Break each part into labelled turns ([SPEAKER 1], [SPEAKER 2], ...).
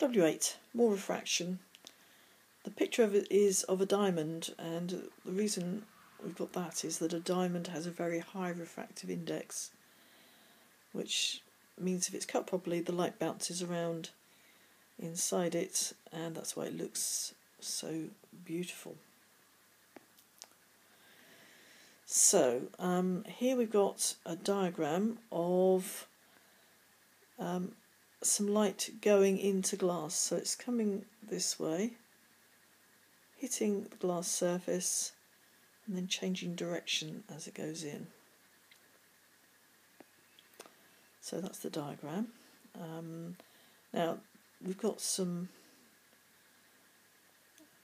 [SPEAKER 1] W8, more refraction. The picture of it is of a diamond, and the reason we've got that is that a diamond has a very high refractive index, which means if it's cut properly the light bounces around inside it, and that's why it looks so beautiful. So here we've got a diagram of some light going into glass. So it's coming this way, hitting the glass surface, and then changing direction as it goes in. So that's the diagram. Now we've got some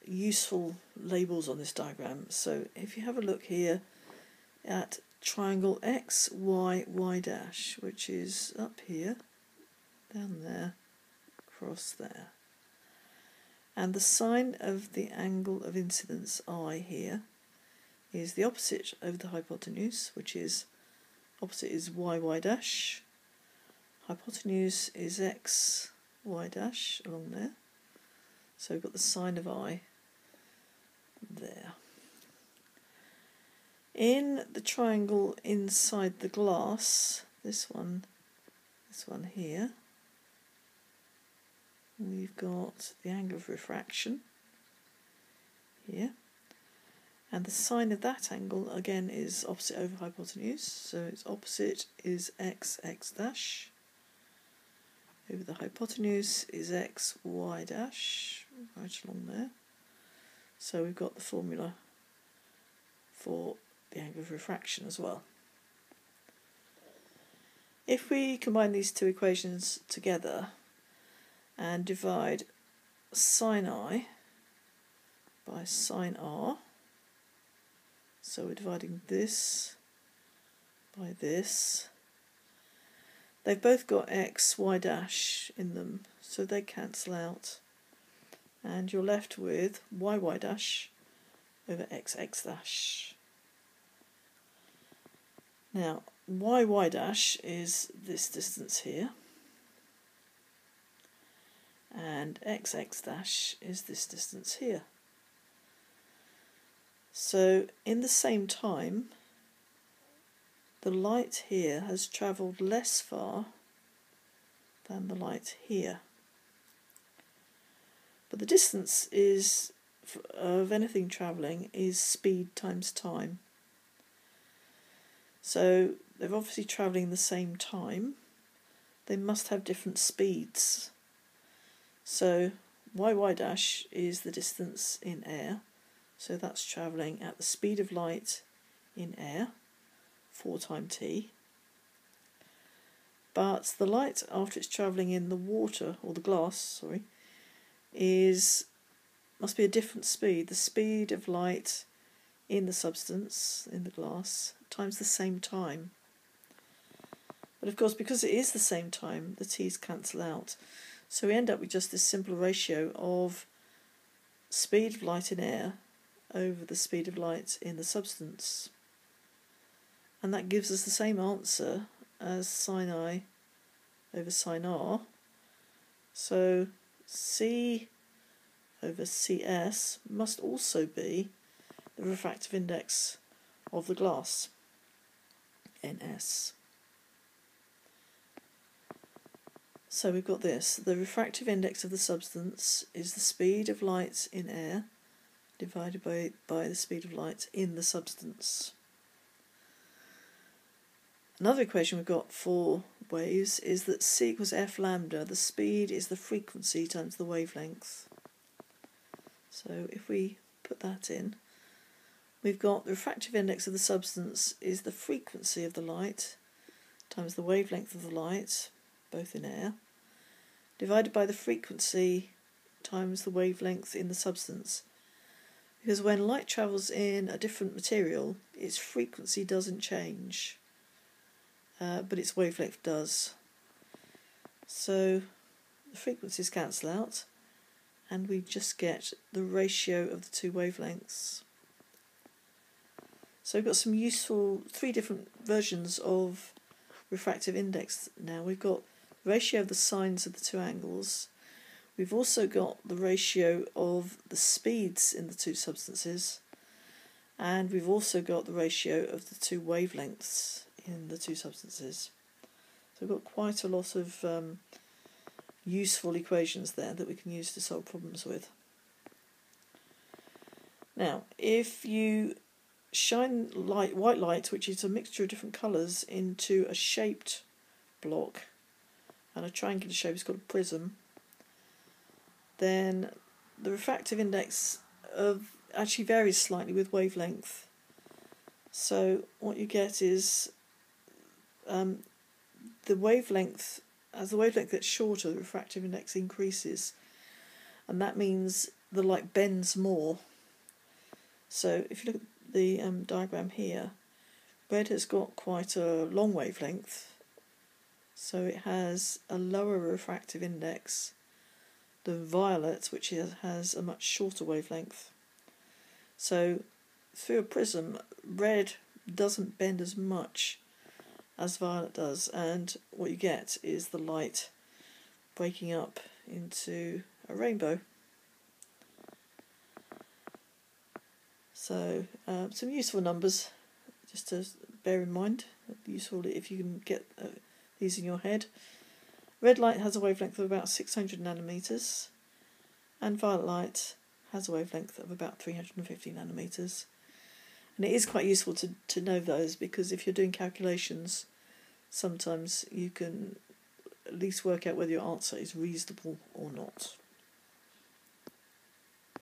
[SPEAKER 1] useful labels on this diagram. So if you have a look here at triangle X, Y, Y dash, which is up here, down there, across there. And the sine of the angle of incidence, I, here, is the opposite over the hypotenuse, which is, opposite is Y, Y dash. Hypotenuse is X, Y dash, along there. So we've got the sine of I there. In the triangle inside the glass, this one here, we've got the angle of refraction here, and the sine of that angle again is opposite over hypotenuse, so its opposite is X, X dash, over the hypotenuse is X, Y dash, right along there. So we've got the formula for the angle of refraction as well. If we combine these two equations together and divide sine I by sine R, so we're dividing this by this, they've both got X, Y dash in them, so they cancel out, and you're left with Y, Y dash over X, X dash. Now, Y, Y dash is this distance here, and X, X dash is this distance here. So, in the same time, the light here has travelled less far than the light here. But the distance is, of anything travelling, is speed times time. So they're obviously travelling the same time. They must have different speeds. So y dash is the distance in air. So that's travelling at the speed of light in air, 4 times t. But the light, after it's travelling in the water, or the glass, sorry, must be a different speed. The speed of light in the substance, in the glass, times the same time. But of course, because it is the same time, the t's cancel out. So we end up with just this simple ratio of speed of light in air over the speed of light in the substance. And that gives us the same answer as sine I over sine R. So C over CS must also be the refractive index of the glass, NS. So we've got this. The refractive index of the substance is the speed of light in air divided by the speed of light in the substance. Another equation we've got for waves is that c equals f lambda. The speed is the frequency times the wavelength. So if we put that in, we've got the refractive index of the substance is the frequency of the light times the wavelength of the light, both in air, divided by the frequency times the wavelength in the substance. Because when light travels in a different material, its frequency doesn't change, but its wavelength does. So the frequencies cancel out, and we just get the ratio of the two wavelengths. So we've got some useful 3 different versions of refractive index now. We've got the ratio of the sines of the two angles, We've also got the ratio of the speeds in the two substances, and we've also got the ratio of the two wavelengths in the two substances. So we've got quite a lot of useful equations there that we can use to solve problems with. Now, if you shine white light, which is a mixture of different colours, into a shaped block, and a triangular shape is called a prism, then the refractive index actually varies slightly with wavelength. So what you get is the wavelength, as the wavelength gets shorter, the refractive index increases, and that means the light bends more. So if you look at the diagram here, red has got quite a long wavelength, so it has a lower refractive index than violet, which has a much shorter wavelength. So through a prism, red doesn't bend as much as violet does, and what you get is the light breaking up into a rainbow. So some useful numbers just to bear in mind, useful if you can get these in your head. Red light has a wavelength of about 600 nanometers, and violet light has a wavelength of about 350 nanometers. And it is quite useful to know those, because if you're doing calculations, sometimes you can at least work out whether your answer is reasonable or not.